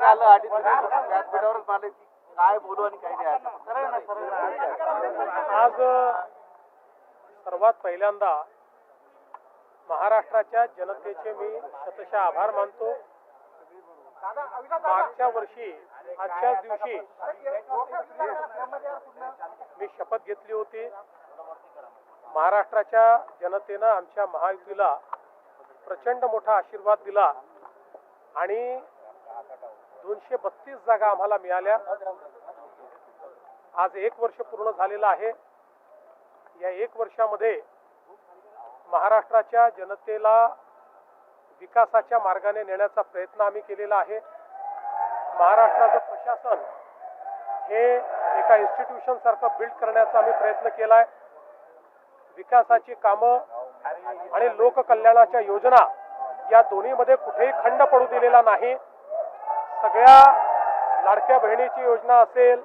आलं आणि व्यासपीठावरच मांडले की काय बोलू आणि काय नाही असं. आज सर्वात पहिल्यांदा महाराष्ट्राच्या जनतेचे मी शतशः आभार मानतो. मागच्या वर्षी आजच्याच दिवशी मी शपथ घेतली होती. महाराष्ट्राच्या जनतेनं आमच्या महायुतीला प्रचंड मोठा आशीर्वाद दिला आणि 232 जागा आम्हाला मिळाल्या. आज 1 वर्ष पूर्ण झालेलं आहे. या 1 वर्षामध्ये महाराष्ट्राच्या जनतेला विकासाच्या मार्गाने नेण्याचा प्रयत्न आम्ही केलेला आहे. महाराष्ट्राचं प्रशासन हे एका इन्स्टिट्यूशन सारखं बिल्ड करण्याचा आम्ही प्रयत्न केला आहे. विकासाची कामं आणि लोककल्याणाच्या योजना या दोन्हीमध्ये कुठेही खंड पडू दिलेला नाही. सगळ्या लाडक्या बहिणीची योजना असेल,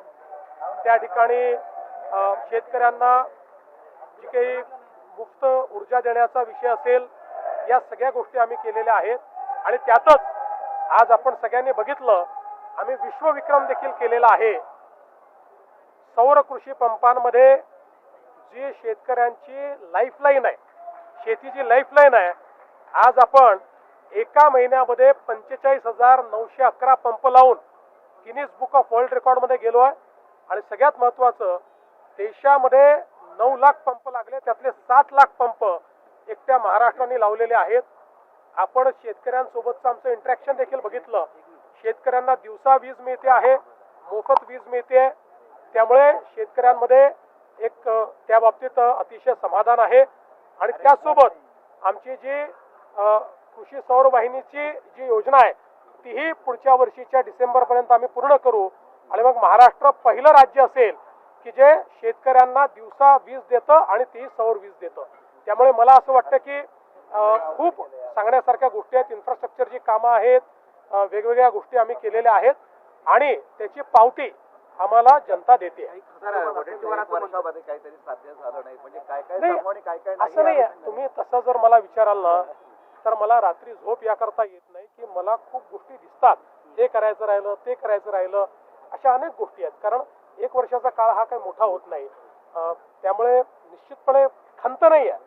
त्या ठिकाणी शेतकऱ्यांना जी काही मुफ्त ऊर्जा देण्याचा विषय असेल, या सगळ्या गोष्टी आम्ही केलेल्या आहेत. आणि त्यातच आज आपण सगळ्यांनी बघितलं, आम्ही विश्वविक्रम देखील केलेला आहे. सौर कृषी पंपांमध्ये जी शेतकऱ्यांची लाईफलाईन आहे, शेतीची लाईफलाईन आहे, आज आपण एका महिन्यामध्ये 45,911 पंप लावून गिनीज बुक ऑफ वर्ल्ड रेकॉर्डमध्ये गेलो आहे. आणि सगळ्यात महत्त्वाचं, देशामध्ये 9 लाख पंप लागले, त्यातले 7 लाख पंप एकट्या महाराष्ट्राने लावलेले आहेत. आपण शेतकऱ्यांसोबतचं आमचं इंटरॅक्शन देखील बघितलं. शेतकऱ्यांना दिवसा वीज मिळते आहे, मोफत वीज मिळते. त्यामुळे शेतकऱ्यांमध्ये एक त्या बाबतीत अतिशय समाधान आहे. आणि त्याचसोबत आमची जी कृषी सौर वाहिनीची जी योजना आहे, तीही पुढच्या वर्षीच्या डिसेंबरपर्यंत आम्ही पूर्ण करू. आणि मग महाराष्ट्र पहिलं राज्य असेल की जे शेतकऱ्यांना दिवसा वीज देतं आणि ती सौर वीज देतं. त्यामुळे मला असं वाटतं की खूप सांगण्यासारख्या गोष्टी आहेत. इन्फ्रास्ट्रक्चरची कामं आहेत, वेगवेगळ्या गोष्टी आम्ही केलेल्या आहेत आणि त्याची पावती आम्हाला जनता देते. काहीतरी साध्य झालं नाही म्हणजे काय काय असं नाही आहे. तुम्ही तसं जर मला विचाराल ना, तर मला रात्री झोप याकरता येत नाही की मला खूप गोष्टी दिसतात, हे करायचं राहिलं, ते करायचं राहिलं, अशा अनेक गोष्टी आहेत. कारण 1 वर्षाचा काळ हा काही मोठा होत नाही. त्यामुळे निश्चितपणे खंत नाही आहे,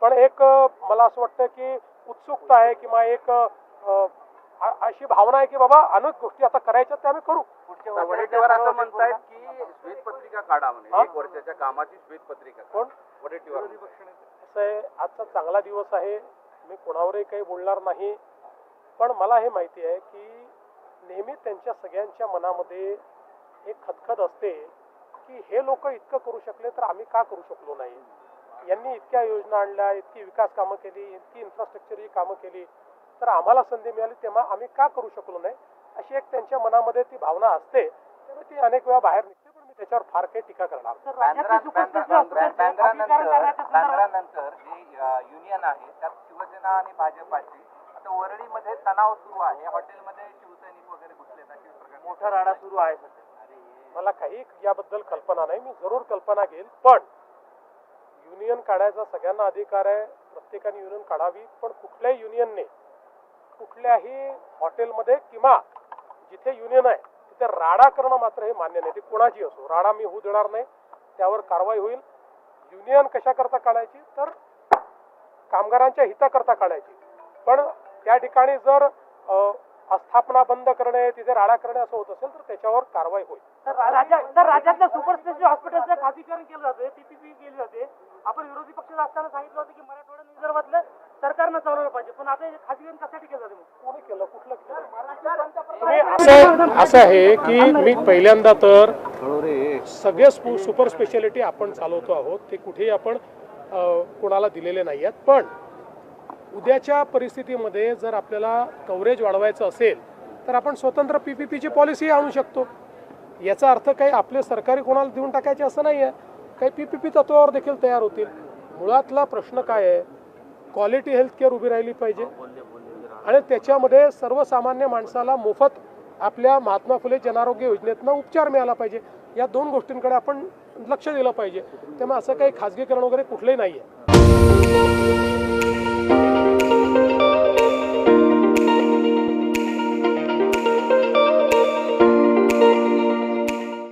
पण एक मला असं वाटतं की उत्सुकता आहे किंवा एक अशी भावना आहे की बाबा अनेक गोष्टी आता करायच्या, त्या आम्ही करू. वडेट्टीवार असं म्हणतायत की श्वेतपत्रिका काढा, म्हणजे 1 वर्षाच्या कामाची श्वेतपत्रिका. कोण? वडेट्टीवार. असं आहे, आजचा चांगला दिवस आहे, मी कोणावरही काही बोलणार नाही. पण मला हे माहिती आहे की नेहमी त्यांच्या सगळ्यांच्या मनामध्ये एक खदखद असते की हे लोक इतकं करू शकले तर आम्ही का करू शकलो नाही. यांनी इतक्या योजना आणल्या, इतकी विकास कामं केली, इतकी इन्फ्रास्ट्रक्चरची कामं केली, तर आम्हाला संधी मिळाली तेव्हा आम्ही का करू शकलो नाही, अशी एक त्यांच्या मनामध्ये ती भावना असते. त्यामुळे ती अनेक वेळा बाहेर निघते. पण मी त्याच्यावर फार काही टीका करणार. बांद्रानंतर जी युनियन आहे त्यात शिवसेना आणि भाजपाची आता वरळीमध्ये तणाव सुरू आहे. हॉटेलमध्ये शिवसैनिक वगैरे घुसलेत, अशी मोठा राडा सुरू आहे सध्या. मला काही याबद्दल कल्पना नाही. मी जरूर कल्पना घेईल. पण युनियन काढायचा सगळ्यांना अधिकार आहे, प्रत्येकाने युनियन काढावी. पण कुठल्याही युनियनने कुठल्याही हॉटेलमध्ये किंवा जिथे युनियन आहे तिथे राडा करणं मात्र हे मान्य नाही. ते कोणाची असो, राडा मी होऊ देणार नाही, त्यावर कारवाई होईल. युनियन कशाकरता काढायची, तर कामगारांच्या हिताकरता काढायची. पण त्या ठिकाणी जर आस्थापना बंद करणे, तिथे राडा करणे असं होत असेल तर त्याच्यावर कारवाई होईल. राज्यातल्या सुपर स्पेशालिटी हॉस्पिटलचं खासगीकरण केलं जाते, पीपीपी केली जाते. आपण विरोधी पक्षात असताना सांगितलं होतं की मराठवाडा रिझर्वातलं सरकारनं चालवलं पाहिजे, पण आता खासगीकरण कशासाठी केलं जाते? कोणी केलं? कुठलं केलं? असं आहे की मी पहिल्यांदा तर सगळे सुपर स्पेशालिटी आपण चालवतो आहोत, ते कुठेही आपण कोणाला दिलेले नाही आहेत. पण उद्याच्या परिस्थितीमध्ये जर आपल्याला कव्हरेज वाढवायचं असेल तर आपण स्वतंत्र पीपीपीची पॉलिसी आणू शकतो. याचा अर्थ काही आपले सरकारी कोणाला देऊन टाकायचे असं नाही आहे. काही पीपीपी तत्वावर देखील तयार होतील. मुळातला प्रश्न काय आहे, क्वालिटी हेल्थकेअर उभी राहिली पाहिजे आणि त्याच्यामध्ये सर्वसामान्य माणसाला मोफत आपल्या महात्मा फुले जनआरोग्य योजनेतनं उपचार मिळाला पाहिजे. या 2 गोष्टींकडे आपण लक्ष दिलं पाहिजे. त्यामुळे असं काही खाजगीकरण वगैरे कुठलंही नाही आहे.